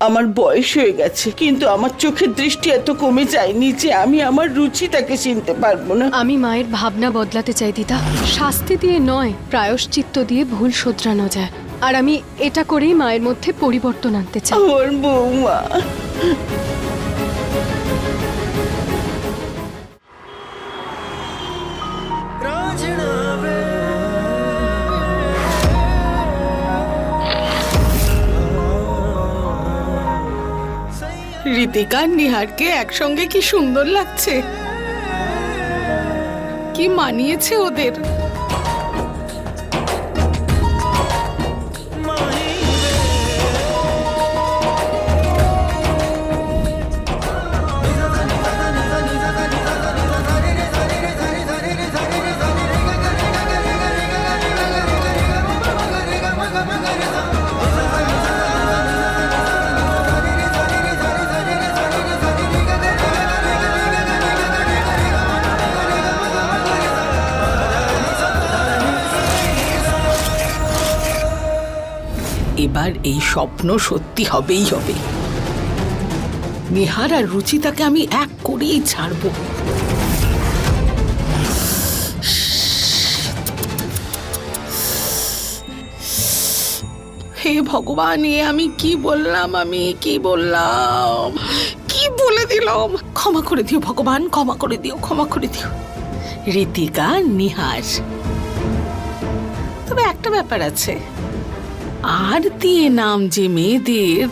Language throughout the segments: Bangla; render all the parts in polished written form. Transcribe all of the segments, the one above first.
আমার বয়স হয়ে গেছে, কিন্তু আমার চোখের দৃষ্টি এত কমে যায়নি যে আমি আমার রুচিতাকে চিনতে পারবো না। আমি মায়ের ভাবনা বদলাতে চাই দিদা। শাস্তি দিয়ে নয়, প্রায়শ্চিত্ত দিয়ে ভুল শোধরানো যায়। আর আমি এটা করেই মায়ের মধ্যে পরিবর্তন আনতে চাই। আমার বৌমা, ঋতিকা আর নিহারকে একসঙ্গে কি সুন্দর লাগছে, কি মানিয়েছে ওদের। এবার এই স্বপ্ন সত্যি হবেই হবে। নিহার আর রুচিতাকে আমি এক করেই ছাড়বো। হে ভগবান, এ আমি কি বললাম, কি বলে দিলাম। ক্ষমা করে দিও ভগবান, ক্ষমা করে দিও, ক্ষমা করে দিও। ঋতিকা, নিহার, তবে একটা ব্যাপার আছে, আর দিয়ে নাম যে মেয়েদের,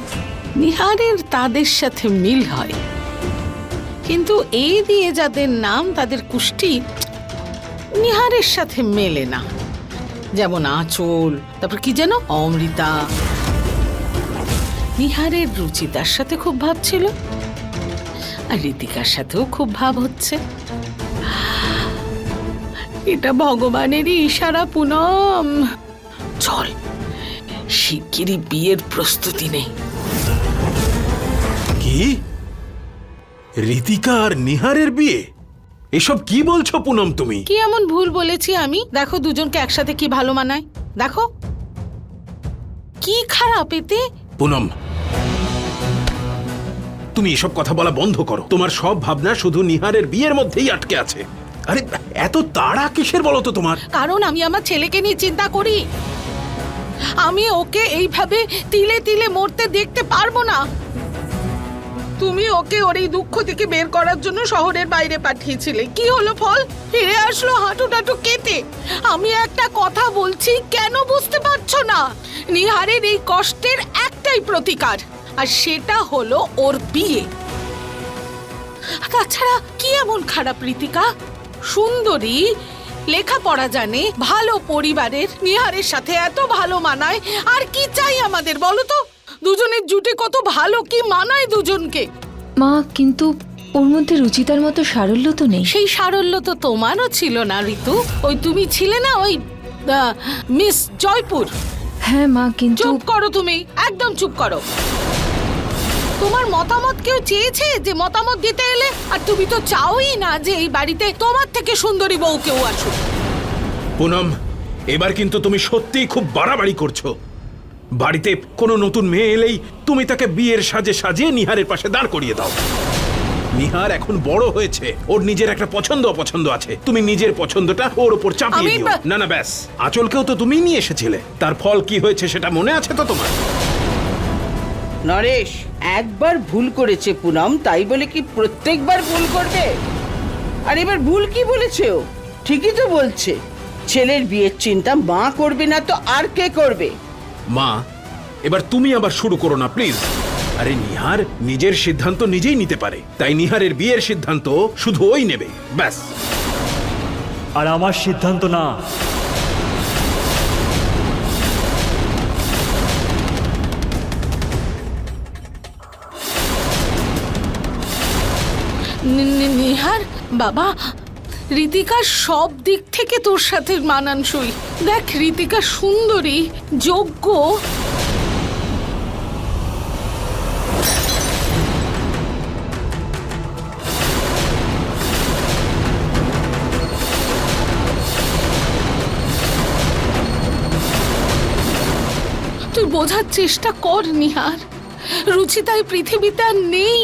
নিহারের তাদের সাথে মিল হয়, কিন্তু এই দিয়ে যাদের নাম তাদের কুষ্টি নিহারের সাথে মেলে না। যেমন আঁচল, তারপর কি যেন অমৃতা। নিহারের রুচিতার সাথে খুব ভাব ছিল, আর ঋতিকার সাথেও খুব ভাব হচ্ছে। এটা ভগবানেরই ইশারা পুনম। চল, শিগগিরই বিয়ের প্রস্তুতি নেই। কি? ঋতিকা আর নিহারের বিয়ে? এসব কি বলছো পুনম তুমি? কি এমন ভুল বলেছি আমি? দেখো দুজনকে একসাথে কি ভালো মানায়, দেখো কি খারাপ এতে। পুনম, তুমি এসব কথা বলা বন্ধ করো। তোমার সব ভাবনা শুধু নিহারের বিয়ের মধ্যেই আটকে আছে। আরে এত তাড়া কিসের বলো তো তোমার? কারণ আমি আমার ছেলেকে নিয়ে চিন্তা করি। আমি ওকে এইভাবে তিলে তিলে মরতে দেখতে পারবো না। তুমি ওকে ওর এই দুঃখ থেকে বের করার জন্য শহরের বাইরে পাঠিয়েছিলে, কি হলো ফল? ফিরে আসলো হাঁটু টাটু কেটে। আমি একটা কথা বলছি, কেন বুঝতে পারছো না? নিহারের এই কষ্টের একটাই প্রতিকার, আর সেটা হলো ওর বিয়ে। তাছাড়া কি এমন খারাপ ঋতিকা? সুন্দরী, লেখাপড়া জানে, ভালো পরিবারের, নিহারের সাথে এত ভালো মানায়। আর কি চাই আমাদের বলো তো? দুজনের জুটে কত ভালো, কি মানায় দুজনকে। মা, কিন্তু ওর মধ্যে রুচিতার মতো সারল্য তো নেই। সেই সারল্য তো তোমারও ছিল না ঋতু। ওই তুমি ছিলে না ওই মিস জয়পুর। হ্যাঁ মা, কিন্তু চুপ করো তুমি, একদম চুপ করো। তোমার মতামত কেউ চেয়েছে যে মতামত দিতে এলে? আর তুমি তো চাওই না যে এই বাড়িতে তোমার থেকে সুন্দরী বউ কেউ আসুক। পুনম, এবার কিন্তু তুমি সত্যিই খুব বাড়াবাড়ি করছো। বাড়িতে কোনো নতুন মেয়ে এলেই তুমি তাকে বিয়ের সাজে সাজিয়ে নিহারের পাশে দাঁড় করিয়ে দাও। নিহার এখন বড় হয়েছে, ওর নিজের একটা পছন্দ অপছন্দ আছে। তুমি নিজের পছন্দটা ওর উপর চাপিয়ে দিও। না না, ব্যাস, আঁচলকেও তো তুমিই নিয়ে এসেছিলে। তার ফল কি হয়েছে সেটা মনে আছে তো তোমার? নরেশ একবার ভুল করেছে পুনম, তাই বলে কি প্রত্যেকবার ভুল করবে? আর এবার ভুল কি বলেছে ও? ঠিকই তো বলছে, ছেলের বিয়ের চিন্তা মা করবে না তো আর কে করবে? মা, এবার তুমি আবার শুরু করো না প্লিজ। আরে নিহার নিজের সিদ্ধান্ত নিজেই নিতে পারে, তাই নিহারের বিয়ের সিদ্ধান্ত শুধু ওই নেবে, ব্যাস। আর আমার সিদ্ধান্ত না। নিহার বাবা, ঋতিকা সব দিক থেকে তোর সাথে মানানসই। দেখ, ঋতিকা সুন্দরী, যোগ্য। তুই বোঝার চেষ্টা কর নিহার। রুচিতা এই পৃথিবীতে আর নেই,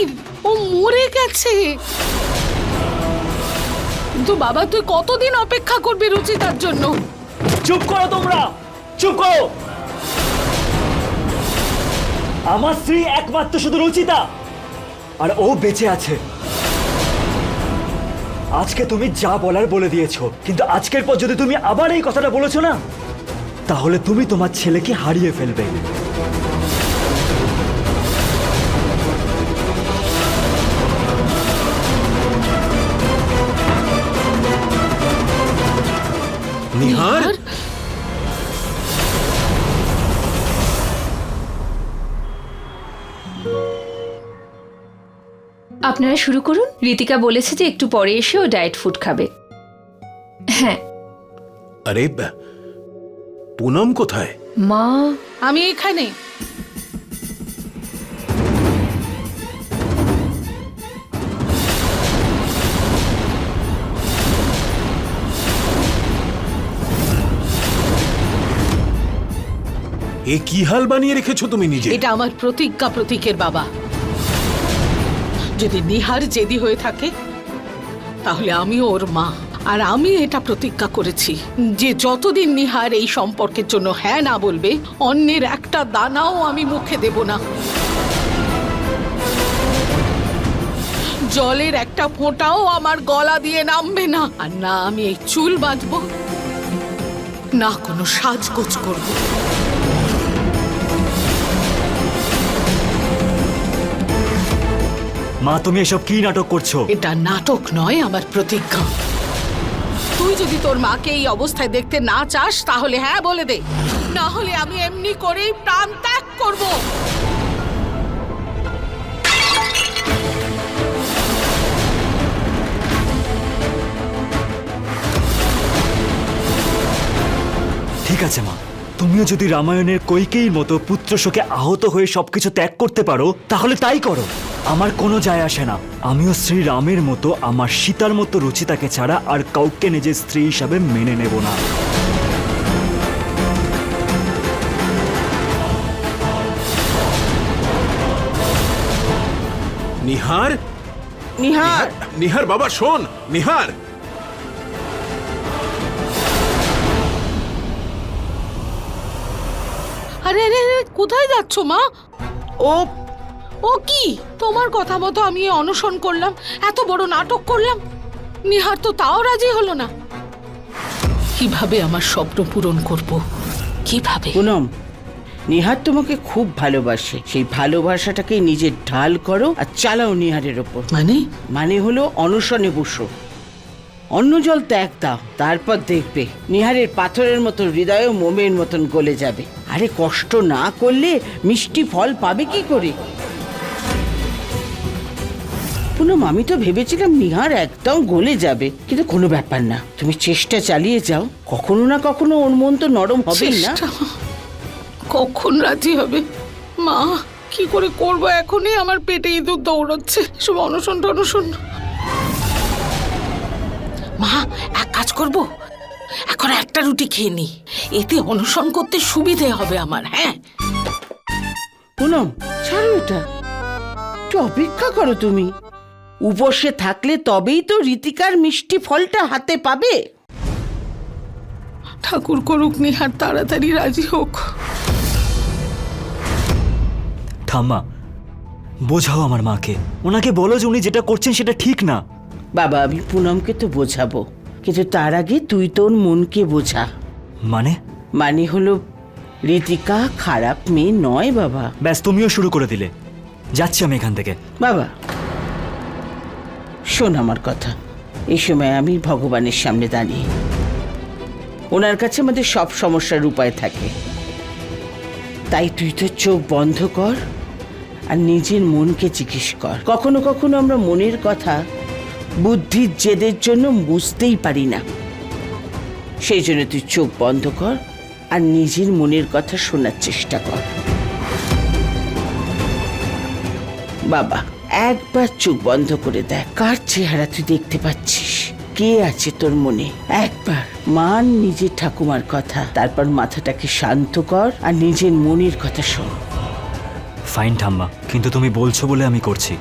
ও মরে গেছে। কিন্তু বাবা, তুই কতদিন অপেক্ষা করবি রুচিতার জন্য? চুপ করো তোমরা, চুপ করো। আমার স্ত্রী একমাত্র শুধু রুচিতা, আর ও বেঁচে আছে। আজকে তুমি যা বলার বলে দিয়েছো, কিন্তু আজকের পর যদি তুমি আবার এই কথাটা বলেছো না, তাহলে তুমি তোমার ছেলেকে হারিয়ে ফেলবে। নিহার, আপনারা শুরু করুন। ঋতিকা বলেছে যে একটু পরে এসে ও ডায়েট ফুড খাবে। হ্যাঁ আরে পুনম কোথায়? মা, আমি এখানে। এ কি হাল বানিয়ে রেখেছো তুমি নিজে? এটা আমার প্রতিজ্ঞা প্রতীকের বাবা। যদি নিহার জেদি হয়ে থাকে তাহলে আমিও ওর মা, আর আমি এটা প্রতিজ্ঞা করেছি যে যতদিন নিহার এই সম্পর্কের জন্য হ্যাঁ না বলবে, অন্যের একটা দানাও আমি মুখে দেব না। জলের একটা ফোঁটাও আমার গলা দিয়ে নামবে না, আর না আমি এই চুল বাঁধবো, না কোনো সাজগোজ করবো। মা, তুমি এসব কি নাটক করছো? এটা নাটক নয়, আমার প্রতিজ্ঞা। তুই যদি তোর মাকে এই অবস্থায় দেখতে না চাস তাহলে হ্যাঁ বলে দে, না হলে আমি এমনি করেই প্রাণ ত্যাগ করব। ঠিক আছে মা, তুমিও যদি রামায়ণের কৈকেয়ীর মতো পুত্র শোকে আহত হয়ে সবকিছু ত্যাগ করতে পারো তাহলে তাই করো, আমার কোনো যায় আসে না। আমিও শ্রী রামের মতো আমার সীতার মতো রুচিতাকে ছাড়া আর কাউকে নিজের স্ত্রী হিসাবে মেনে নেব না। নিহার, নিহার, নিহার বাবা শোন, নিহার। আরে আরে আরে, কোথায় যাচ্ছ মা? ও ও কি তোমার কথা মতো আমি এই অনশন করলাম, এত বড় নাটক করলাম, নিহার তো তাও রাজি হলো না। কিভাবে আমার স্বপ্ন পূরণ করব, কিভাবে? পুনম, নিহার তোমাকে খুব ভালোবাসে, সেই ভালোবাসাটাকে নিজের ঢাল করো আর চালাও নিহারের ওপর। মানে হলো অনশনে বসো, অন্ন জল ত্যাগ দাও, তারপর দেখবে নিহারের পাথরের মতো হৃদয় মোমের মতন গলে যাবে। আরে কষ্ট না করলে মিষ্টি ফল পাবে কি করে? পুনম, আমি তো ভেবেছিলাম নিহার একদম গলে যাবে, কিন্তু কোনো ব্যাপার না, তুমি চেষ্টা চালিয়ে যাও, কখনো না কখনো ওর মন তো নরম হবেই না। চেষ্টা? কখন রাজি হবে? মা, কি করে করবো? এখনই আমার পেটে ইঁদুর দৌড়াচ্ছে, সব অনশন টনশন। মা, এক কাজ করব, এখন একটা রুটি খেয়ে নি, এতে অনশন করতে সুবিধে হবে আমার। হ্যাঁ পুনম, ছাড়ো এটা, একটু অপেক্ষা করো তুমি। উপসে থাকলে তবেই তো ঋতিকার মিষ্টি ফলটা হাতে পাবে। ঠাকুর করুক নিহার তাড়াতাড়ি রাজি হোক। ঠাম্মা, বোঝাও আমার মাকে, ওনাকে বলো যে উনি যেটা করছেন সেটা ঠিক না। বাবা, আমি পুনমকে তো বোঝাবো, কিন্তু তার আগে তুই তোর মনকে বোঝা। মানে হলো ঋতিকা খারাপ মেয়ে নয় বাবা। ব্যাস, তুমিও শুরু করে দিলে, যাচ্ছি আমি এখান থেকে। বাবা শোন আমার কথা, এই সময় আমি ভগবানের সামনে দাঁড়িয়ে, ওনার কাছে আমাদের সব সমস্যার উপায় থাকে, তাই তুই তো চোখ বন্ধ কর আর নিজের মনকে জিজ্ঞেস কর। কখনো কখনো আমরা মনের কথা বুদ্ধির জেদের জন্য বুঝতেই পারি না, সেই জন্য তুই চোখ বন্ধ কর আর নিজের মনের কথা শোনার চেষ্টা কর। বাবা, একবার চোখ বন্ধ করে দেখ, কার চেহারা তুই দেখতে পাচ্ছিস, কে আছে তোর মনে। একবার মান নিজের ঠাকুমার কথা, তারপর মাথাটাকে শান্ত কর আর নিজের মনের কথা শোন। ফাইন ঠাম্মা, কিন্তু তুমি বলছো বলে আমি করছি।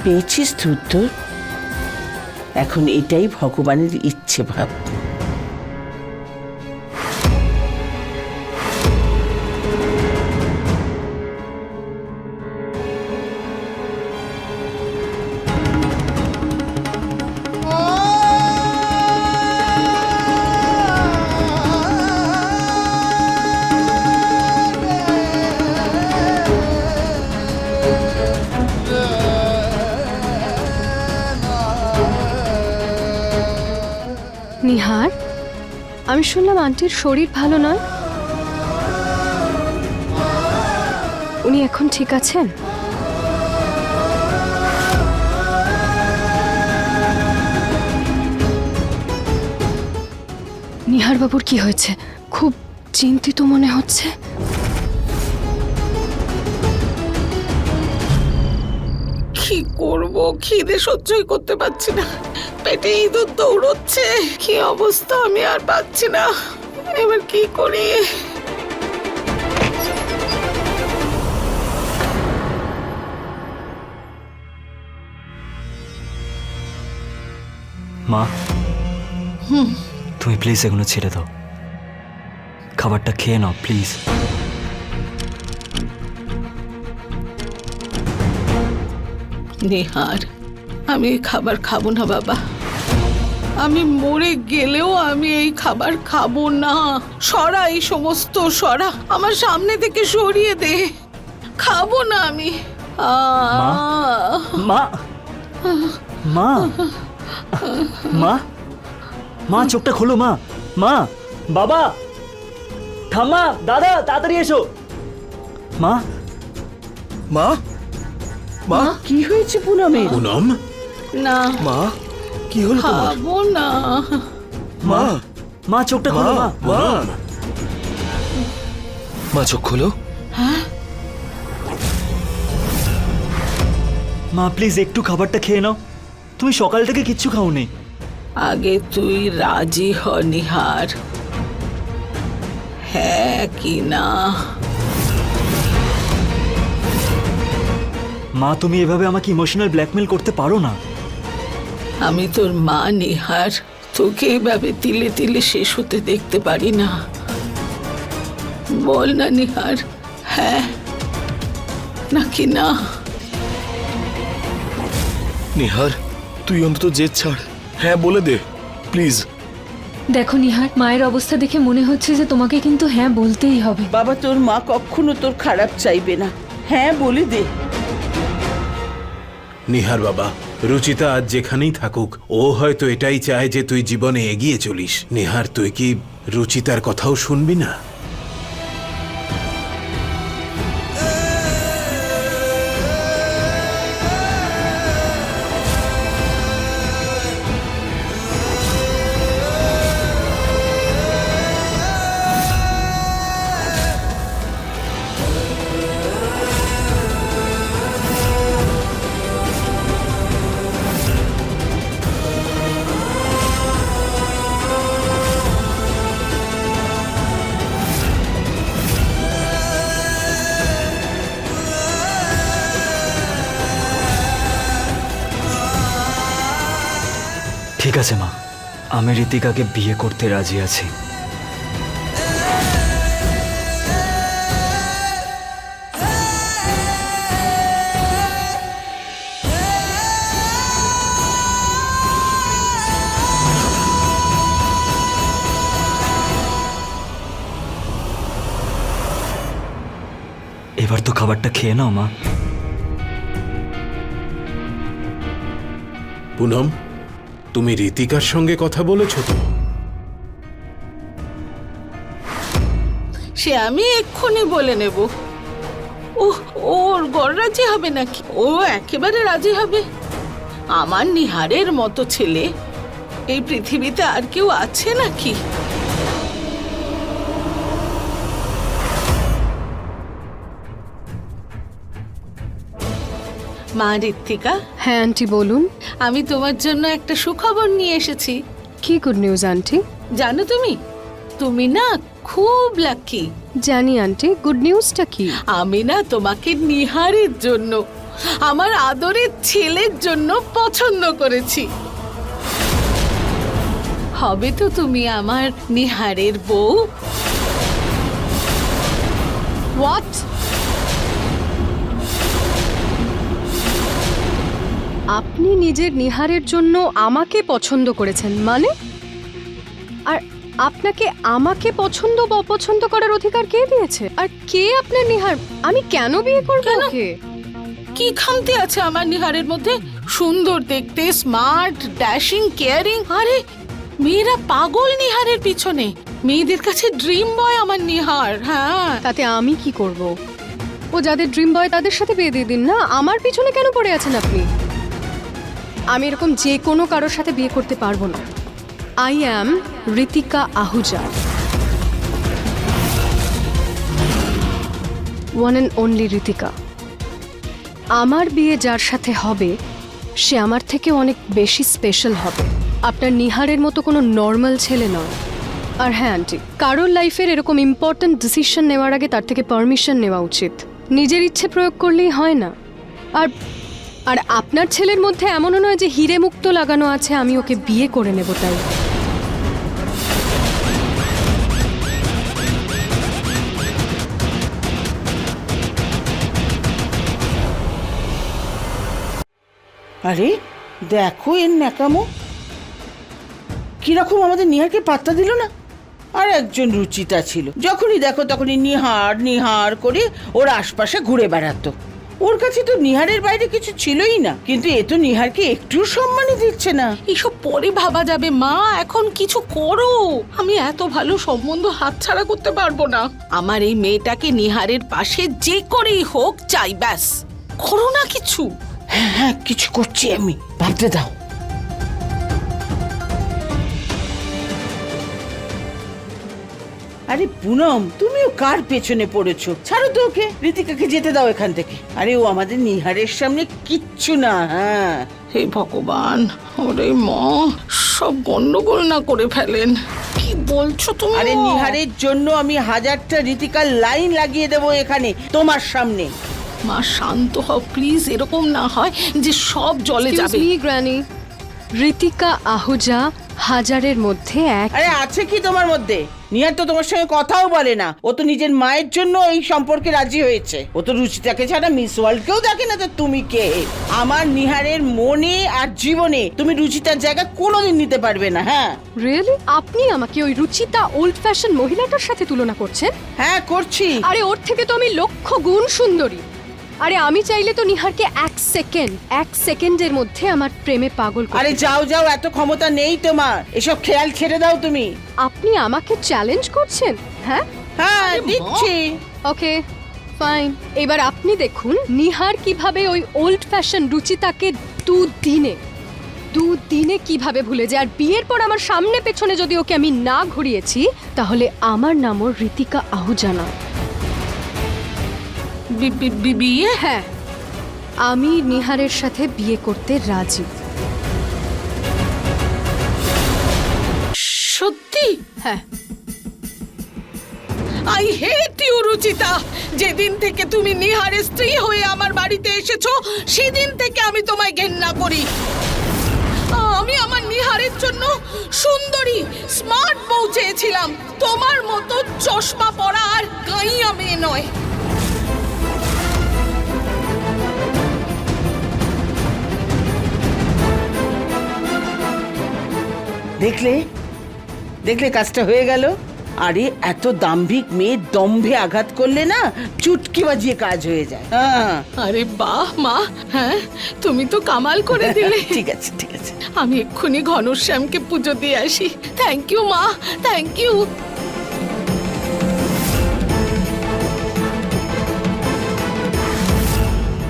পেয়েছিস তো উত্তর? এখন এটাই ভগবানের ইচ্ছে ভাব। নিহার, আমি শুনলাম আন্টির শরীর ভালো নয়। উনি এখন ঠিক আছেন? নিহার বাবুর কি হয়েছে? খুব চিন্তিত মনে হচ্ছে। কি করব, খিদে সহ্যই করতে পারছি না, পেটে ইঁদুর দৌড়চ্ছে, কি অবস্থা আমি আর পাচ্ছি না, এবার কি করি? মা, তুমি প্লিজ এগুলো ছেড়ে দাও, খাবারটা খেয়ে নাও প্লিজ। নিহার, আমি এই খাবার খাবো না বাবা, আমি মরে গেলেও আমি এই খাবার খাবো না। সরা, এই সমস্ত সরা আমার সামনে থেকে সরিয়ে দে, খাবো না আমি। মা, মা, মা, মা চোখটা খোলো মা। মা, বাবা, ঠাম্মা, দাদা, তাড়াতাড়ি এসো। মা, মা, মা, কি হয়েছে পুনমের? পুনম, না মা, কি হলো তোমার? খাবো না। মা, মা চোখটা খোলো মা। মা, মা চোখ খোলো। মা প্লিজ একটু খাবারটা খেয়ে নাও, তুমি সকাল থেকে কিচ্ছু খাওনি। আগে তুই রাজি হ নিহার, হ্যাঁ কি না? মা তুমি এভাবে আমাকে ইমোশনাল ব্ল্যাকমেল করতে পারো না। আমি তোর মা নিহার, তোকে এভাবে তিলে তিলে শেষ হতে দেখতে পারি না। বল না নিহার, হ্যাঁ নাকি না? নিহার, তুই অন্তত জেদ ছাড়, হ্যাঁ বলে দে প্লিজ। দেখো নিহার, মায়ের অবস্থা দেখে মনে হচ্ছে যে তোমাকে কিন্তু হ্যাঁ বলতেই হবে। বাবা, তোর মা কখনো তোর খারাপ চাইবে না, হ্যাঁ বলে দে। নিহার বাবা, রুচিতা আজ যেখানেই থাকুক, ও হয়তো এটাই চায় যে তুই জীবনে এগিয়ে চলিস। নিহার, তুই কি রুচিতার কথাও শুনবি না? ঠিক আছে মা, আমি ঋতিকাকে বিয়ে করতে রাজি আছি। খাবারটা খেয়ে নাও মা। পুনম, তুমি ঋতিকার সঙ্গে কথা বলেছো তো? সে আমি এক্ষুনি বলে নেব। ওর গড় রাজি হবে নাকি? ও একেবারে রাজি হবে। আমার নিহারের মতো ছেলে এই পৃথিবীতে আর কেউ আছে নাকি? মা ঋত্বিকা, হ্যাঁ আন্টি বলুন। আমি তোমার জন্য একটা সুখবর নিয়ে এসেছি। কি গুড নিউজ আন্টি? জানো তুমি, তুমি না খুব লাকি। জানি আন্টি, গুড নিউজটা কি? আমি না তোমাকে নিহারের জন্য, আমার আদরের ছেলের জন্য পছন্দ করেছি। হবে তো তুমি আমার নিহারের বউ। হোয়াট? আপনি নিজের নিহারের জন্য আমাকে পছন্দ করেছেন মানে? আর আপনাকে আমাকে পছন্দ বা অপছন্দ করার অধিকার কে দিয়েছে? আর কে আপনার নিহার? আমি কেন বিয়ে করব কেন? ওকে? কি খামতি আছে আমার নিহারের মধ্যে? সুন্দর দেখতে, স্মার্ট, ড্যাশিং, কেয়ারিং। আরে মেয়েরা পাগল নিহারের পিছনে। মেয়েদের কাছে ড্রিম বয় আমার নিহার। হ্যাঁ, তাতে আমি কি করব? ও যাদের ড্রিম বয় তাদের সাথে বিয়ে দিয়ে দিন না। আমার পিছনে কেন পড়ে আছেন আপনি? আমি এরকম যে কোনো কারোর সাথে বিয়ে করতে পারবো না। I am Ritika Ahuja, one and only Ritika. আমার বিয়ে যার সাথে হবে সে আমার থেকে অনেক বেশি স্পেশাল হবে। আপনার নিহারের মতো কোনো নর্মাল ছেলে নয়। আর হ্যাঁ আন্টি, কারোর লাইফের এরকম ইম্পর্ট্যান্ট ডিসিশন নেওয়ার আগে তার থেকে পারমিশন নেওয়া উচিত। নিজের ইচ্ছে প্রয়োগ করলেই হয় না। আর আর আপনার ছেলের মধ্যে এমনও নয় যে হিরে মুক্ত লাগানো আছে আমি ওকে বিয়ে করে নেব তাই। আরে দেখো এর ন্যাকামো, কিরকম আমাদের নিহারকে পাত্তা দিল না। আর একজন রুচিতা ছিল, যখনই দেখো তখনই নিহার নিহার করে ওর আশপাশে ঘুরে বেড়াতো। ওর কাছে তো নিহারের বাইরে কিছু ছিলই না, কিন্তু এ তো নিহারকে একটু সম্মানই দিচ্ছে না। এসব পরে ভাবা যাবে মা, এখন কিছু করো। আমি এত ভালো সম্বন্ধ হাতছাড়া করতে পারবো না। আমার এই মেয়েটাকে নিহারের পাশে যে করেই হোক চাই, ব্যাস। করো না কিছু। হ্যাঁ হ্যাঁ, কিছু করছি আমি, ভাবতে দাও। আরে পুনম, তুমিও কার পেছনে পড়েছো? ছাড়ো তো ওকে, ঋতিকাকে যেতে দাও এখান থেকে। আরে ও আমাদের নিহারের সামনে কিচ্ছু না। হ্যাঁ, হে ভগবান, ওরে মা, সব গন্ডগোল না করে ফেলেন। কি বলছো তুমি? আরে নিহারের জন্য আমি 1000টা ঋতিকার লাইন লাগিয়ে দেবো এখানে তোমার সামনে। মা শান্ত হও প্লিজ, এরকম না হয় যে সব জলে যাবে। Excuse me granny, Ritika Ahuja হাজারের মধ্যে এক। আরে আছে কি তোমার মধ্যে? নিহার তো তোমার সঙ্গে কথাও বলে না। ও তো নিজের মায়ের জন্য এই সম্পর্কে রাজি হয়েছে। ও তো রুচিতাকে ছাড়া মিস ওয়ার্ল্ডকেও দেখে না। তো তুমি কে? আমার নিহারের মনে আর জীবনে তুমি রুচিতার জায়গা কোনোদিন নিতে পারবে না। হ্যাঁ রিয়েলি? আপনি আমাকে ওই রুচিতা ওল্ড ফ্যাশন মহিলাটার সাথে তুলনা করছেন? হ্যাঁ করছি। আরে ওর থেকে তো আমি লক্ষ গুণ সুন্দরী। আরে আমি চাইলে তো নিহারকে এক সেকেন্ডের মধ্যে আমার প্রেমে পাগল করতে আরে পারি। যাও যাও, এত ক্ষমতা নেই তোমার। এসব খেয়াল ছেড়ে দাও তুমি। আপনি আমাকে চ্যালেঞ্জ করছেন? হ্যাঁ হ্যাঁ দিচ্ছি। Okay fine. এবার আপনি দেখুন নিহার কিভাবে ওই ওল্ড ফ্যাশন রুচিতাকে দুদিনে কিভাবে ভুলে যায়। আর বিয়ের পর আমার সামনে পেছনে যদি ওকে আমি না ঘুরিয়েছি তাহলে আমার নামও ঋতিকা আহুজা না। বিয়ে? হ্যাঁ, আমি নিহারের সাথে বিয়ে করতে রাজি। সত্যি? হ্যাঁ। I hate you Ruchita. যেদিন থেকে তুমি নিহারের স্ত্রী হয়ে আমার বাড়িতে এসেছো সেদিন থেকে আমি তোমায় ঘেন্না করি। আমি আমার নিহারের জন্য সুন্দরী স্মার্ট বউ চেয়েছিলাম, তোমার মতো চশমা পরা আর গাইয়া মেয়ে নয়। দেখলে দেখলে কাজটা হয়ে গেল। আরে এত দাম্ভিক মেয়ে দম্ভে আঘাত করলে না চুটকি বাজিয়ে কাজ হয়ে যায়। হ্যাঁ আরে বাহ মা, হ্যাঁ তুমি তো কামাল করে দিলে। ঠিক আছে ঠিক আছে। আমি এক্ষুনি ঘনশ্যামকে পুজো দিয়ে আসি। থ্যাংক ইউ মা, থ্যাংক ইউ।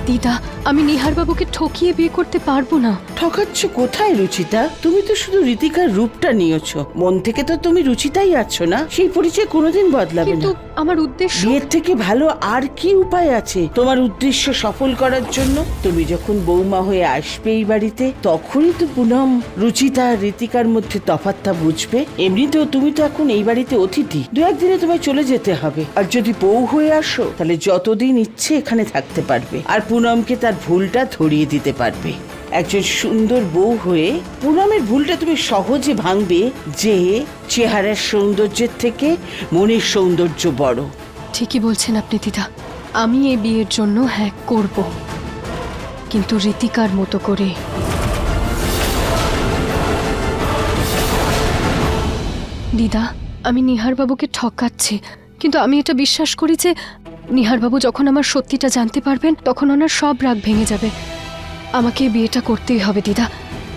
দিদা, আমি নিহার বাবুকে ঠকিয়ে বিয়ে করতে পারবো না। ঠকাচ্ছ কোথায় রুচিতা? তুমি তো শুধু রীতিকার রূপটা নিয়েছো, মন থেকে তো তুমি রুচিতাই আছো না। সেই পরিচয় কোনোদিন বদলাবে কিন্তু না। আমার উদ্দেশ্য। বিয়ের থেকে ভালো আর কি উপায় আছে তোমার উদ্দেশ্য সফল করার জন্য? তুমি যখন বৌমা হয়ে আসবে এই বাড়িতে, তখনই তো পুনম রুচিতা আর রীতিকার মধ্যে তফাৎটা বুঝবে। এমনিতেও তুমি তো এখন এই বাড়িতে অতিথি, দু একদিনে তোমায় চলে যেতে হবে। আর যদি বউ হয়ে আসো, তাহলে যতদিন ইচ্ছে এখানে থাকতে পারবে, আর পুনমকে তার ভুলটা ধরিয়ে দিতে পারবে। একজন সুন্দর বউ হয়ে পুনমের ভুলটা তুমি সহজে ভাঙবে, যে চেহারার সৌন্দর্যের থেকে মনের সৌন্দর্য বড়। ঠিকই বলছেন আপনি দিদা, আমি এই বিয়ের জন্য হ্যাঁ করব, কিন্তু রীতিকার মতো করে। দিদা, আমি নিহার বাবুকে ঠকাচ্ছি, কিন্তু আমি এটা বিশ্বাস করি যে নিহার বাবু যখন আমার সত্যিটা জানতে পারবেন, তখন ওনার সব রাগ ভেঙে যাবে। আমাকে এই বিয়েটা করতেই হবে দিদা,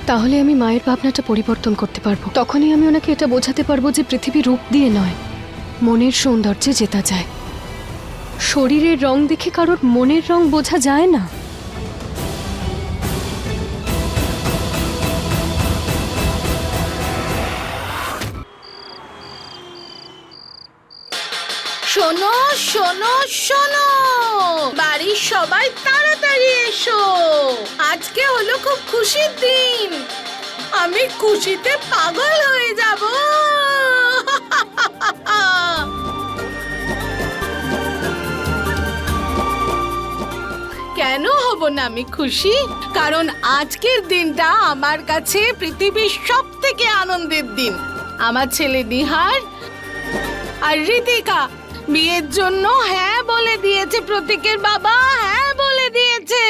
তাহলে আমি মায়ের ভাবনাটা পরিবর্তন করতে পারবো। তখনই আমি ওনাকে এটা বোঝাতে পারবো যে পৃথিবী রূপ দিয়ে নয়, মনের সৌন্দর্যে জেতা যায়। শরীরের রং দেখে কারোর মনের রং বোঝা যায় না। শোনো শোনো শোনো, বাড়ির সবাই তাড়াতাড়ি এসো। আজকে হলো খুব খুশির দিন, আমি খুশিতে পাগল হয়ে যাব। কেন হব না আমি খুশি? কারণ আজকের দিনটা আমার কাছে পৃথিবীর সব থেকে আনন্দের দিন। আমার ছেলে নিহার আর রীতিকা বিয়ের জন্য হ্যাঁ বলে দিয়েছে। প্রতীকের বাবা হ্যাঁ বলে দিয়েছে,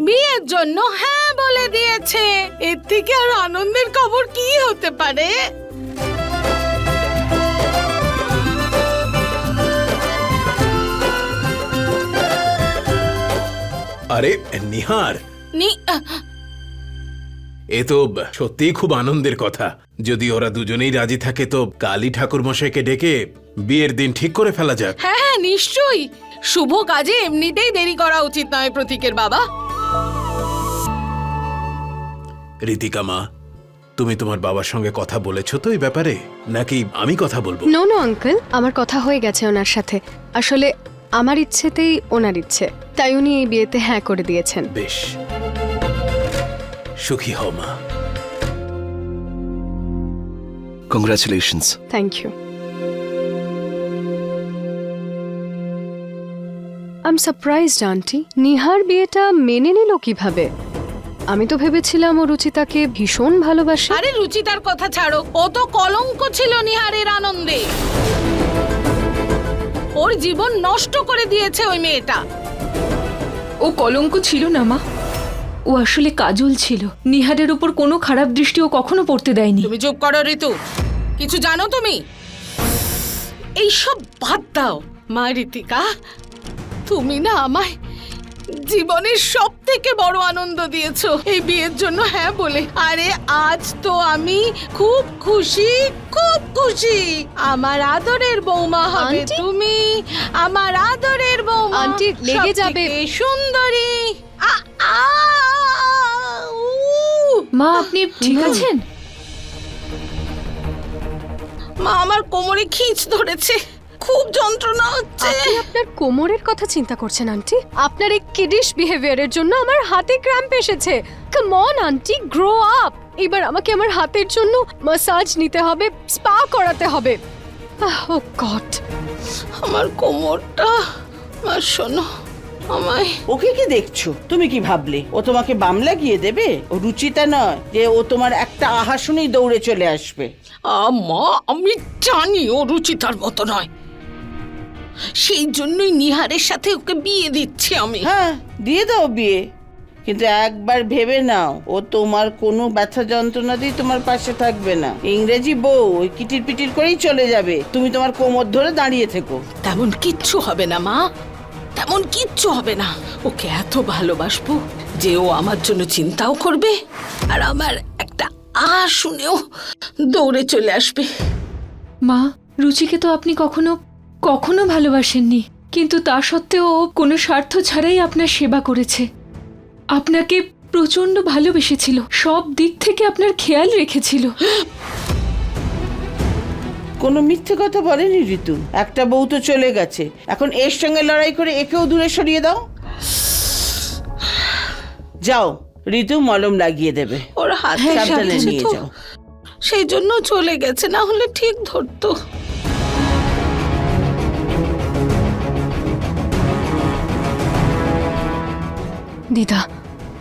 বিয়ের জন্য হ্যাঁ বলে দিয়েছে। এর থেকে আর আনন্দের খবর কি হতে পারে? আরে নিহার, এ তো সত্যিই খুব আনন্দের কথা। যদি ওরা দুজনেই রাজি থাকে, তো কালী ঠাকুর মশাইকে ডেকে বিয়ের দিন ঠিক করে ফেলা যাক। হ্যাঁ হ্যাঁ নিশ্চয়ই, শুভ কাজে এমনিতেই দেরি করা উচিত নয় প্রতীকের বাবা। রীতিকা মা, তুমি তোমার বাবার সঙ্গে কথা বলেছো তো এই ব্যাপারে, নাকি আমি কথা বলবো? নো নো আঙ্কেল, আমার কথা হয়ে গেছে ওনার সাথে। আসলে আমার ইচ্ছেতেই ওনার ইচ্ছে, তাই উনি এই বিয়েতে হ্যাঁ করে দিয়েছেন। বেশ, সুখী হও মা। Congratulations. Thank you. I am surprised aunty, নিহার বিয়েটা মেনে নিল কিভাবে? আমি তো ভেবেছিলাম ও রুচিতাকে ভীষণ ভালোবাসে। আরে রুচিতার কথা ছাড়ো, ও তো কলঙ্ক ছিল নিহারের আনন্দে। ওর জীবন নষ্ট করে দিয়েছে ওই মেয়েটা। ও কলঙ্ক ছিল না মা, ও আসলে কাজল ছিল। নিহারের উপর কোনো খারাপ দৃষ্টি ও কখনো পড়তে দেয়নি। তুমি চুপ করো ঋতু, কিছু জানো তুমি? এইসব বাদ দাও মা। রীতিকা, তুমি না আমায় জীবনের সব থেকে বড় আনন্দ দিয়েছো এই বিয়ের জন্য হ্যাঁ বলে। আরে আজ তো আমি খুব খুশি, খুব খুশি। আমার আদরের বৌমা হবে আন্টি? তুমি, আমার আদরের বৌমা। আন্টি, লেগে যাবে। সবথেকে সুন্দরী। মা, আপনি ঠিক আছেন? মা, আমার কোমরে খিঁচ ধরেছে, খুব যন্ত্রণা হচ্ছে। আপনি আপনার কোমরের কথা চিন্তা করছেন আন্টি? আপনার এই কিডিশ বিহেভিয়ারের জন্য আমার হাতে ক্র্যাম্প এসেছে। Come on aunty, grow up. এবার আমাকে আমার হাতের জন্য ম্যাসাজ নিতে হবে, স্পা করাতে হবে। ও গড, আমার কোমরটা। মা শোনো, আমায়। ওকে কি দেখছো? তুমি কি ভাবলে ও তোমাকে বাম লাগিয়ে দেবে? ও রুচিতা নয় যে ও তোমার একটা আহা শুনেই দৌড়ে চলে আসবে। মা, আমি জানি ও রুচিতার মতো নয়, সেই জন্যই নিহারের সাথে ওকে বিয়ে দিচ্ছি আমি। হ্যাঁ, দিয়ে দাও বিয়ে। কিন্তু একবার ভেবে নাও, ও তোমার কোনো ব্যথা যন্ত্রণাতেই তোমার পাশে থাকবে না। ইংরেজি বউ ওই কিটির পিটির করেই চলে যাবে, তুমি তোমার কোমর ধরে দাঁড়িয়ে থেকো। তেমন কিচ্ছু হবে না মা, তেমন কিচ্ছু হবে না। ওকে এত ভালোবাসবো যে ও আমার জন্য চিন্তাও করবে আর আমার একটা শুনেও দৌড়ে চলে আসবে। মা, রুচিকে তো আপনি কখনো কখনো ভালোবাসেননি, কিন্তু তা সত্ত্বেও ও কোনো স্বার্থ ছাড়াই আপনার সেবা করেছে, আপনাকে প্রচন্ড ভালোবেসেছিল, সব দিক থেকে আপনার খেয়াল রেখেছিল। কোনো মিথ্যে কথা বলেনি ঋতু। একটা বউ তো চলে গেছে, এখন এর সঙ্গে লড়াই করে একেও দূরে সরিয়ে দাও। যাও, ঋতু মলম লাগিয়ে দেবে। ওর হাত সাবধানে নিয়ে যাও। সেই জন্য চলে গেছে, না হলে ঠিক ধরতো। দিদা,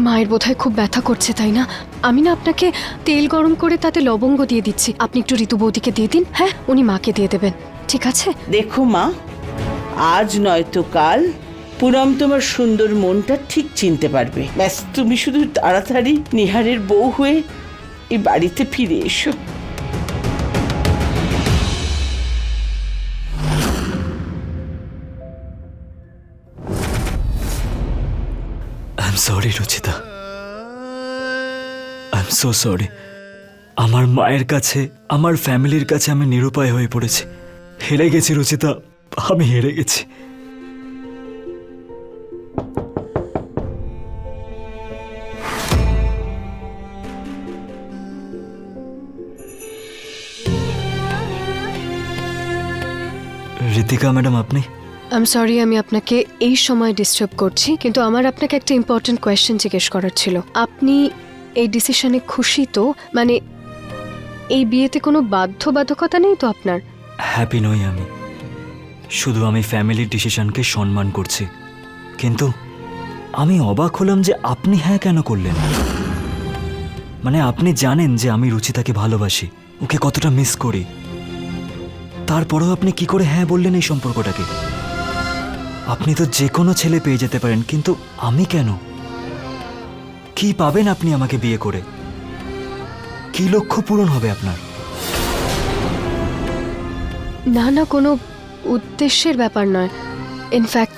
মায়ের বোধহয় খুব ব্যথা করছে, তাই না? আমি না আপনাকে তেল গরম করে তাতে লবঙ্গ দিয়ে দিচ্ছি, আপনি একটু ঋতু বৌদিকে দিয়ে দিন। হ্যাঁ, উনি মাকে দিয়ে দেবেন, ঠিক আছে? দেখো মা, আজ নয়তো কাল পুনম তোমার সুন্দর মনটা ঠিক চিনতে পারবে। ব্যাস, তুমি শুধু তাড়াতাড়ি নিহারের বউ হয়ে এই বাড়িতে ফিরে এসো। I am sorry Ruchita, I am so sorry. আমার মায়ের কাছে, আমার ফ্যামিলির কাছে আমি নিরুপায় হয়ে পড়েছি। হেরে গেছি রুচিতা, আমি হেরে গেছি। ঋতিকা ম্যাডাম, আপনি? আই এম সরি আমি আপনাকে এই সময় ডিস্টার্ব করছি, কিন্তু আমার আপনাকে একটা ইম্পর্টেন্ট কোয়েশ্চেন জিজ্ঞেস করার ছিল। আপনি এই ডিসিশনে খুশি তো? মানে এই বিয়েতে কোনো বাধ্যবাধকতা নেই তো আপনার? হ্যাপি নই আমি, শুধু আমি ফ্যামিলির ডিসিশনকে সম্মান করছি। কিন্তু আমি অবাক হলাম যে আপনি হ্যাঁ কেন করলেন। মানে আপনি জানেন যে আমি রুচিতাকে ভালোবাসি, ওকে কতটা মিস করি, তারপরেও আপনি কি করে হ্যাঁ বললেন এই সম্পর্কটাকে? আপনি তো যে কোনো ছেলে পেয়ে যেতে পারেন, কিন্তু আমি কেন? কি পাবেন আপনি আমাকে বিয়ে করে? কি লক্ষ্য পূরণ হবে আপনার? না না, কোনো উদ্দেশ্যের ব্যাপার নয়। In fact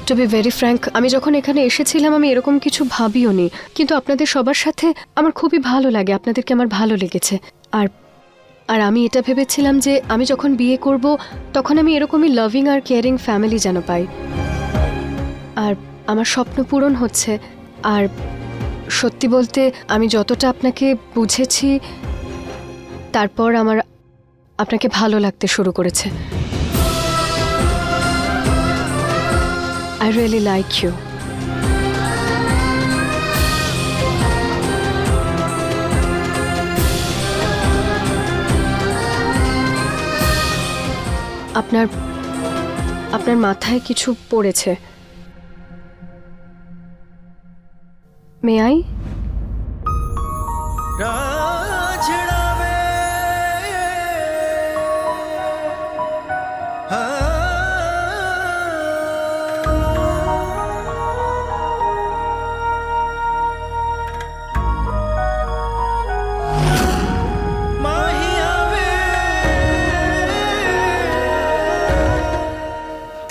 to be very frank, আমি যখন এখানে এসেছিলাম আমি এরকম কিছু ভাবিও নি, কিন্তু আপনাদের সবার সাথে আমার খুবই ভালো লাগে, আপনাদেরকে আমার ভালো লেগেছে। আর আর আমি এটা ভেবেছিলাম যে আমি যখন বিয়ে করব তখন আমি এরকমই লাভিং আর কেয়ারিং ফ্যামিলি যেন পাই। আর আমার স্বপ্ন পূরণ হচ্ছে। আর সত্যি বলতে আমি যতটা আপনাকে বুঝেছি তারপর আমার আপনাকে ভালো লাগতে শুরু করেছে। I really like you. আপনার মাথায় কিছু পড়েছে। May I?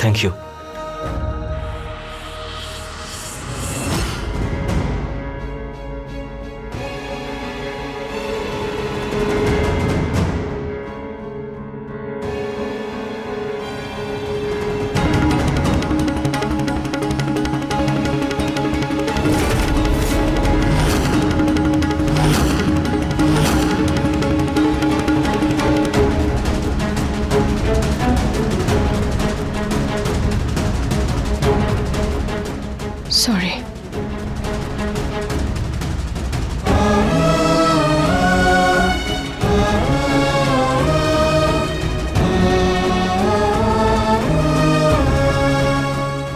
Thank you. Sorry.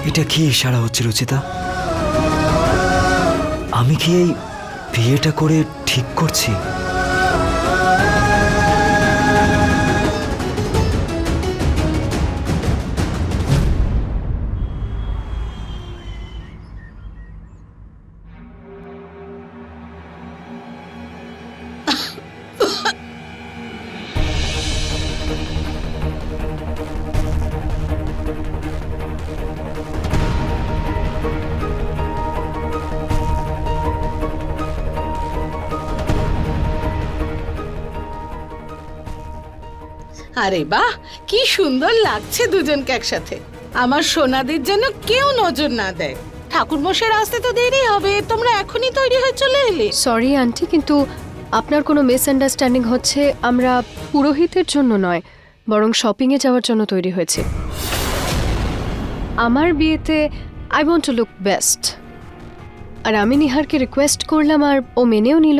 এটা কি ইশারা হচ্ছে রুচিতা? আমি কি এই বিয়েটা করে ঠিক করছি? আরে বাহ, কি সুন্দর লাগছে দুজনকে একসাথে। আমার সোনাদের যেন কেউ নজর না দেয়। ঠাকুর মশাইয়ের আসতে তো দেরি হবে, তোমরা এখনই তৈরি হয়ে চলে এলে। সরি আন্টি, কিন্তু আপনার কোনো মিসআন্ডারস্ট্যান্ডিং হচ্ছে। আমরা পুরোহিতের জন্য নয়, বরং শপিংয়ে যাওয়ার জন্য তৈরি হয়েছে। আমার বিয়েতে I want to look best, আর আমি নিহারকে রিকোয়েস্ট করলাম আর ও মেনেও নিল।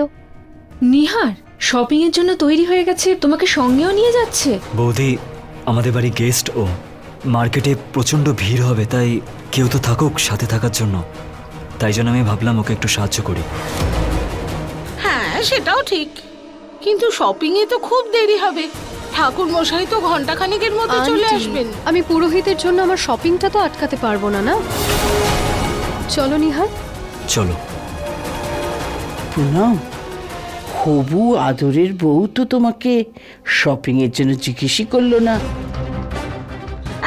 নিহার শপিং এর জন্য তৈরি হয়ে গেছে, তোমাকে সঙ্গেও নিয়ে যাচ্ছে? বৌদি, আমাদের বাড়ি গেস্ট ও, মার্কেটে প্রচণ্ড ভিড় হবে, তাই কেউ তো থাকুক সাথে থাকার জন্য। তাই জন্য আমি ভাবলাম ওকে একটু সাহায্য করি। হ্যাঁ, সেটাও ঠিক, কিন্তু শপিং এ তো খুব দেরি হবে। ঠাকুর মশাই তো ঘন্টাখানেকের মধ্যে চলে আন্টি, আসবেন। আমি পুরোহিতের জন্য আমার শপিংটা তো আটকাতে পারবো না, না? চলো নিহার। চলো। পুনম, হবু আদরের বউ তো তোমাকে শপিং এর জন্য জিজ্ঞেসই করলো না।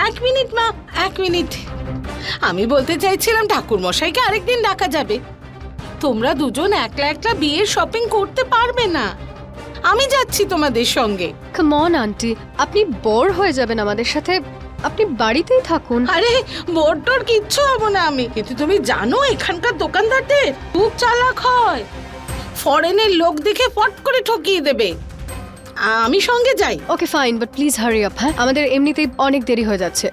এক মিনিট মা, এক মিনিট। আমি বলতে চাইছিলাম ঠাকুর মশাইকে আরেকদিন ডাকা যাবে। তোমরা দুজন একলা একলা বিয়ের শপিং করতে পারবে না, আমি যাচ্ছি তোমাদের সঙ্গে। কাম অন আন্টি, আপনি বোর হয়ে যাবেন আমাদের সাথে, আপনি বাড়িতেই থাকুন। আরে বোর্ডটোর কিচ্ছু হবো না আমি, কিন্তু তুমি জানো এখানকার দোকানদারদের খুব চালাক হয়। ফরেনের লোক দেখে ফট করে ঠকিয়ে দেবে। আমি সঙ্গে যাই। Okay fine, but please hurry up. হ্যাঁ, আমাদের এমনিতেই অনেক দেরি হয়ে যাচ্ছে।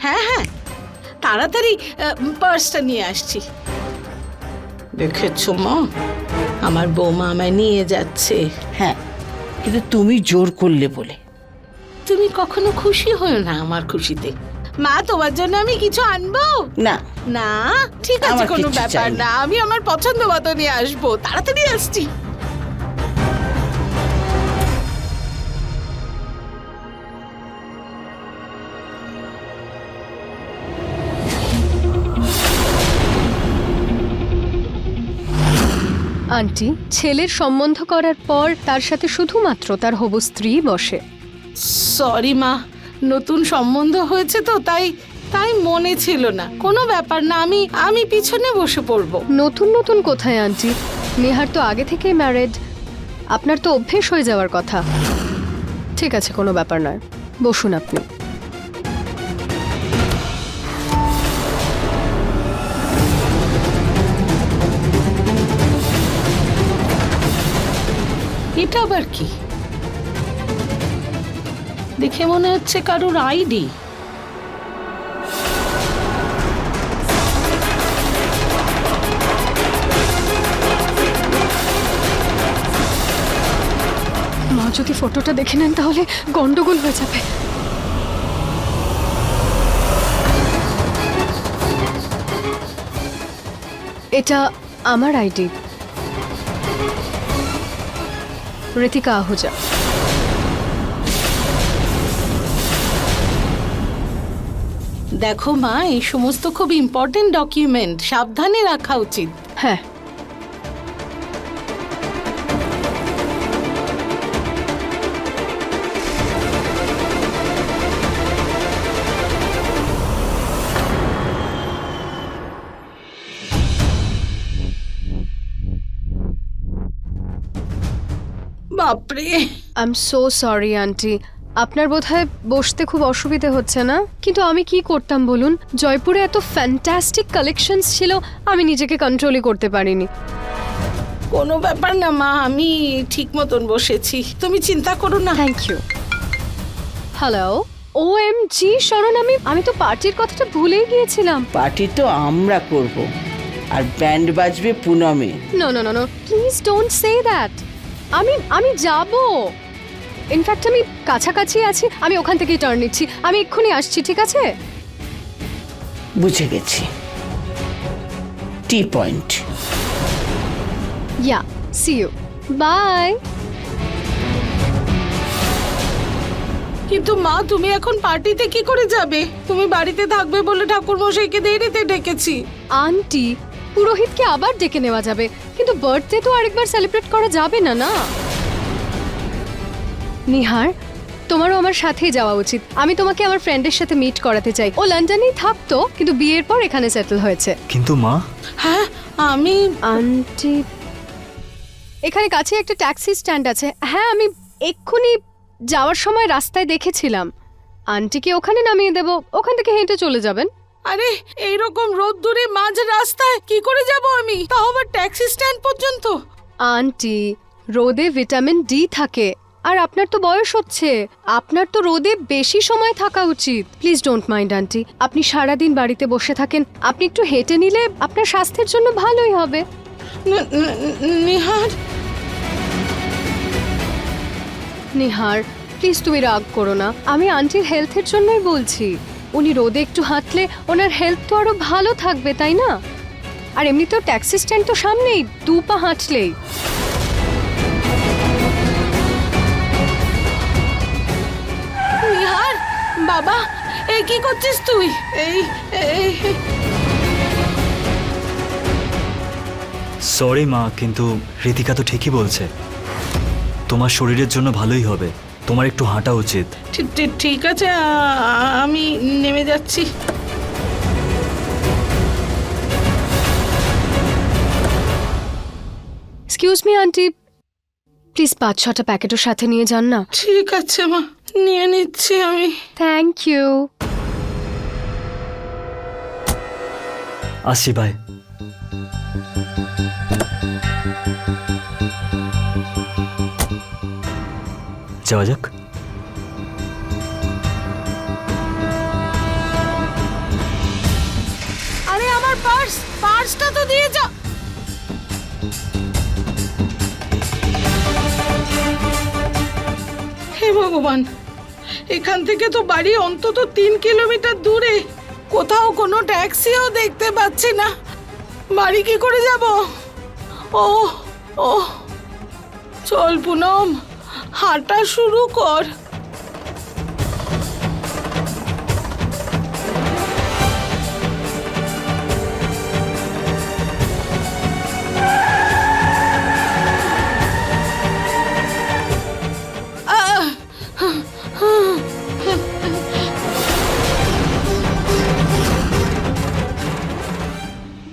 হ্যাঁ হ্যাঁ, তাড়াতাড়ি পার্সটা নিয়ে আসছি। দেখেছো মা, আমার বৌমা আমায় নিয়ে যাচ্ছে। হ্যাঁ, কিন্তু তুমি জোর করলে বলে। তুমি কখনো খুশি হও না আমার খুশিতে। মা, তোমার জন্য আমি কিছু আনবো? না, না, ঠিক আছে, আমার কোনো কিচ্ছু ব্যাপার চাই না। না, আমি আমার পছন্দ মতো নিয়ে আসবো। তাড়াতাড়ি আসছি। আন্টি, ছেলের সম্বন্ধ করার পর তার সাথে শুধুমাত্র তার হবু স্ত্রী বসে। সরি মা, নতুন সম্বন্ধ হয়েছে তো, তাই তাই মনে ছিল না। কোনো ব্যাপার না, আমি পিছনে বসে পড়বো। নতুন নতুন কোথায় আন্টি? নেহার তো আগে থেকেই ম্যারেড, আপনার তো অভ্যেস হয়ে যাওয়ার কথা। ঠিক আছে, কোনো ব্যাপার নয়, বসুন আপনি। এটা আবার কি? দেখে মনে হচ্ছে কারোর আইডি। মা যদি ফটোটা দেখে নেন তাহলে গন্ডগোল হয়ে যাবে। এটা আমার আইডি, ঋতিকা আহুজা। দেখো মা, এই সমস্ত খুব ইম্পর্টেন্ট ডকুমেন্ট, সাবধানে রাখা উচিত। হ্যাঁ, বাপরে, I am so sorry aunty, আপনার বোধহয় বসতে খুব অসুবিধে হচ্ছে না? কিন্তু আমি কি করতাম বলুন, জয়পুরে এত ফ্যান্টাস্টিক কালেকশনস ছিল, আমি নিজেকে কন্ট্রোলই করতে পারিনি। কোনো ব্যাপার না মা, আমি ঠিক মতন বসেছি, তুমি চিন্তা করো না। Thank you. হ্যালো, OMG শরণ, আমি তো পার্টির কথাটা ভুলেই গিয়েছিলাম। পার্টি তো আমরা করব, আর ব্যান্ড বাজবে পুনমে। No no no no, please don't say that. আমি যাব, ইনফ্যাক্ট আমি কাছাকাছি আছি, আমি ওখান থেকেই টার্ন নিচ্ছি, আমি এক্ষুনি আসছি, ঠিক আছে? বুঝে গেছি, T point. Yeah, see you, bye. কিন্তু মা, তুমি এখন পার্টিতে কি করে যাবে? তুমি বাড়িতে থাকবে বলে ঠাকুর মশাইকে দেরিতে ডেকেছি। আন্টি, পুরোহিতকে আবার ডেকে নেওয়া যাবে, কিন্তু বার্থডে তো আরেকবার সেলিব্রেট করা যাবে না, না? নিহার, তোমারও আমার সাথেই যাওয়া উচিত। আমি তোমাকে আমার ফ্রেন্ডের সাথে মিট করাতে চাই। ও লন্ডনেই থাকতো, কিন্তু বিয়ের পর এখানে সেটেল হয়েছে। কিন্তু মা, হ্যাঁ, আমি আন্টি, এখানে কাছে একটা ট্যাক্সি স্ট্যান্ড আছে। হ্যাঁ, আমি এক্ষুনি যাওয়ার সময় রাস্তায় দেখেছিলাম। আন্টিকে ওখানে নামিয়ে দেব, ওখান থেকে হেঁটে চলে যাবেন। আরে এইরকম রোদ্দুরে মাঝ রাস্তায় কি করে যাব আমি, তাও আবার ট্যাক্সি স্ট্যান্ড পর্যন্ত? আন্টি, রোদে ভিটামিন ডি থাকে, আর আপনার তো বয়স হচ্ছে, আপনার তো রোদে বেশি সময় থাকা উচিত। প্লিজ ডোন্ট মাইন্ড আন্টি, আপনি সারাদিন বাড়িতে বসে থাকেন, আপনি একটু হেঁটে নিলে আপনার স্বাস্থ্যের জন্য ভালোই হবে। নিহার, নিহার প্লিজ তুমি রাগ করো না, আমি আন্টির হেলথের জন্যই বলছি। উনি রোদে একটু হাঁটলে ওনার হেলথ তো আরো ভালো থাকবে, তাই না? আর এমনিতেও ট্যাক্সি স্ট্যান্ড তো সামনেই, 2 পা হাঁটলেই। নিহার বাবা, এই কি করছিস তুই? এই এই সরি মা, কিন্তু ঋতিকা তো ঠিকই বলছে, তোমার শরীরের জন্য ভালোই হবে, তোমার একটু হাঁটা উচিত। ঠিক আছে, আমি নেমে যাচ্ছি। এক্সকিউজ মি আন্টি, প্লিজ 5-6টা প্যাকেটও সাথে নিয়ে যান না। ঠিক আছে মা, নিয়ে নিচ্ছি আমি। Thank you. আসি, বাই। যাওয়া যাক। আরে আমার পার্সটা তো দিয়ে যা। হে ভগবান, এখান থেকে তো বাড়ি অন্তত 3 কিলোমিটার দূরে, কোথাও কোনো ট্যাক্সিও দেখতে পাচ্ছি না। বাড়ি কি করে যাব? ও ও চল পুনম, হাঁটা শুরু কর।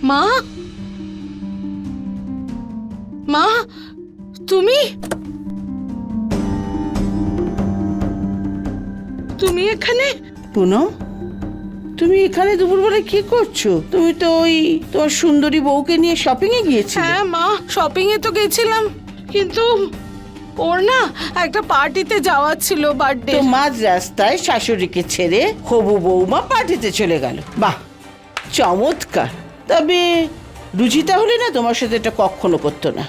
মা, মা, তুমি এখানে? পুনম, তুমি এখানে দুপুরবেলা কি করছো? তুমি তো ওই তোমার সুন্দরী বউকে নিয়ে শপিং এ গিয়েছিলে। হ্যাঁ মা, শপিং এ তো গেছিলাম, কিন্তু ওর না একটা পার্টিতে যাওয়া ছিল, বার্থডে। তো মাঝ রাস্তায় শাশুড়িকে ছেড়ে হবু বৌমা পার্টিতে চলে গেল। বাহ, চমৎকার। তবে রুচি তাহলে না তোমার সাথে এটা কখনো করতো না।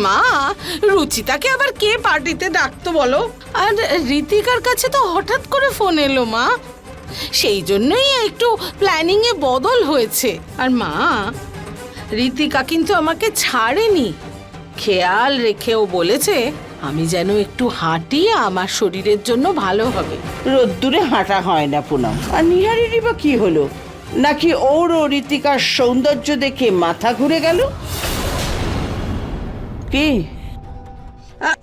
মা, রুচিতাকে আবার কে পার্টিতে ডাকতো বলো? আর ঋতিকার কাছে তো হঠাৎ করে ফোন এলো মা, সেই জন্যই একটু প্ল্যানিং এ বদল হয়েছে। আর মা, ঋতিকা কিন্তু আমাকে ছাড়েনি, খেয়াল রেখেও বলেছে আমি যেন একটু হাঁটি, আমার শরীরের জন্য ভালো হবে। রোদ্দুরে হাঁটা হয় না পুনম। আর নিহারেরই বা কি হলো? নাকি ওর ও ঋতিকার সৌন্দর্য দেখে মাথা ঘুরে গেল? কি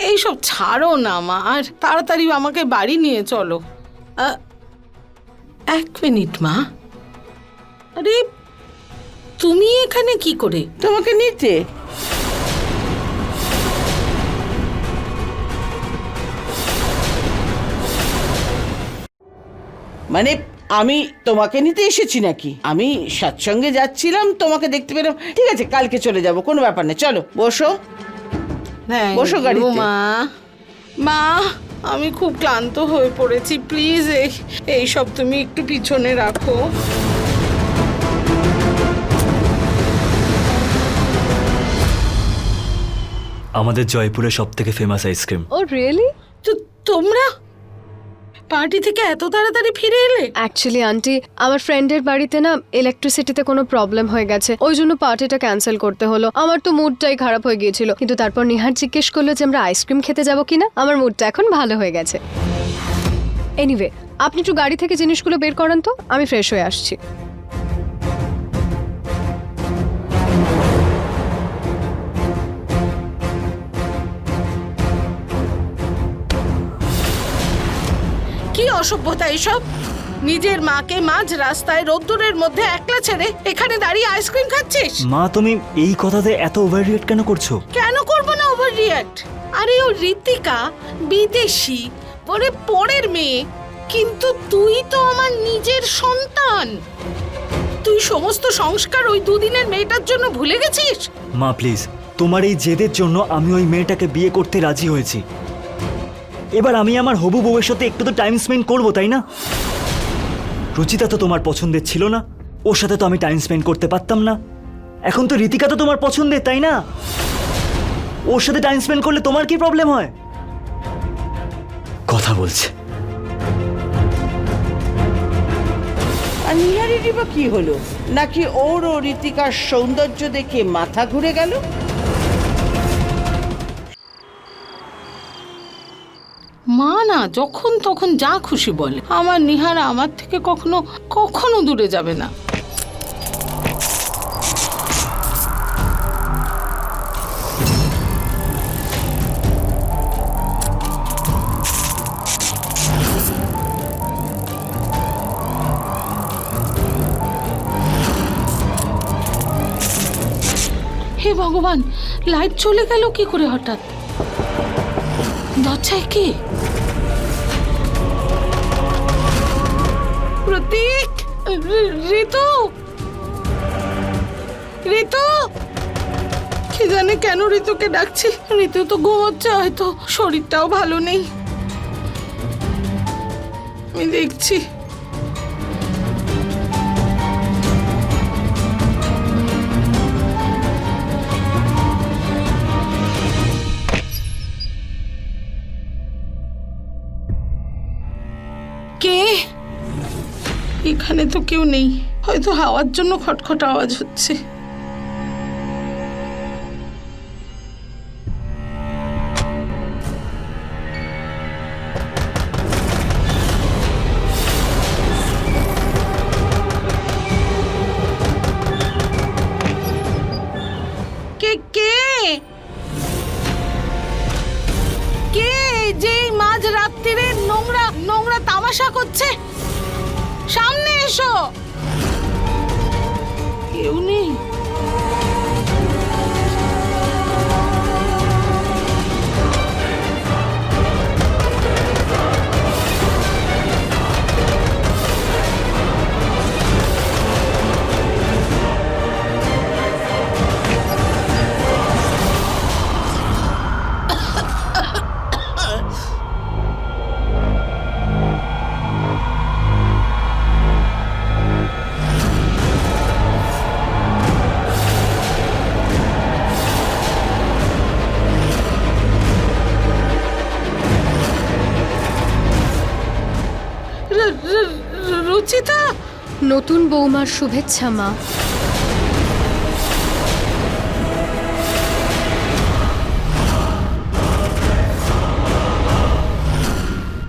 এইসব ছাড়ো না মা, আর তাড়াতাড়ি আমাকে বাড়ি নিয়ে চলো। 1 মিনিট মা, আরে তুমি এখানে কি করে? তোমাকে নিতে? মানে আমি তোমাকে নিতে এসেছি নাকি? আমি সৎসঙ্গে যাচ্ছিলাম, তোমাকে দেখতে পেলাম। ঠিক আছে, কালকে চলে যাব, কোনো ব্যাপার নেই। চলো বসো, বসো গাড়িতে। মা, মা, আমি খুব ক্লান্ত হয়ে পড়েছি, প্লিজ এইসব তুমি একটু পিছনে রাখো। আমাদের জয়পুরের সবথেকে ফেমাস আইসক্রিম। ও রিয়েলি? তো তোমরা পার্টি থেকে এত তাড়াতাড়ি ফিরে এলে? অ্যাকচুয়ালি আন্টি, আমার ফ্রেন্ডের বাড়িতে না ইলেকট্রিসিটিতে কোনো প্রবলেম হয়ে গেছে, ওই জন্য পার্টিটা ক্যান্সেল করতে হলো। আমার তো মুডটাই খারাপ হয়ে গিয়েছিল, কিন্তু তারপর নিহার জিজ্ঞেস করলো যে আমরা আইসক্রিম খেতে যাবো কিনা। আমার মুডটা এখন ভালো হয়ে গেছে। এনিওয়ে, আপনি একটু গাড়ি থেকে জিনিসগুলো বের করান তো, আমি ফ্রেশ হয়ে আসছি। কি অসভ্যতা এসব! নিজের মাকে মাঝ রাস্তায় রোদ্দুরের মধ্যে একলা ছেড়ে এখানে দাঁড়িয়ে আইসক্রিম খাচ্ছিস? মা তুমি এই কথাতে এত ওভার রিয়েক্ট কেন করছো? কেন করবো না ওভার রিয়াক্ট? আরে ও ঋতিকা বিদেশি, ওরে পরের মেয়ে, কিন্তু তুই তো আমার নিজের সন্তান। তুই সমস্ত সংস্কার ওই দুদিনের মেয়েটার জন্য ভুলে গেছিস? মা প্লিজ, তোমার এই জেদের জন্য আমি ওই মেয়েটাকে বিয়ে করতে রাজি হয়েছি। এবার আমি আমার হবু বউয়ের সাথে একটু তো টাইম স্পেন্ড করবো, তাই না? রুচিতা তো তোমার পছন্দের ছিল না, ওর সাথে তো আমি টাইম স্পেন্ড করতে পারতাম না। এখন তো ঋতিকা তো তোমার পছন্দের, তাই না? ওর সাথে টাইম স্পেন্ড করলে তোমার কি প্রবলেম হয়? কথা বলছে। আর নিহারেরই বা কি হলো? নাকি ওর ও ঋতিকার সৌন্দর্য দেখে মাথা ঘুরে গেল? মা না যখন তখন যা খুশি বলে। আমার নিহারা আমার থেকে কখনো কখনো দূরে যাবে না। হে ভগবান, লাইট চলে গেল কি করে হঠাৎ? দরজায় কে? প্রতীক, ঋতু, ঋতু, কি জানে কেন ঋতুকে ডাকছি। ঋতু তো ঘুমোচ্ছে, হয়তো শরীরটাও ভালো নেই। আমি দেখছি। কে? এখানে তো কেউ নেই, হয়তো হাওয়ার জন্য খটখট আওয়াজ হচ্ছে। কে কে কে যে মাঝ রাত্রিরে নোংরা নোংরা তামাশা করছে? সামনে এসো। কেউ নেই। রুচিতা, নতুন বৌমার শুভেচ্ছা মা।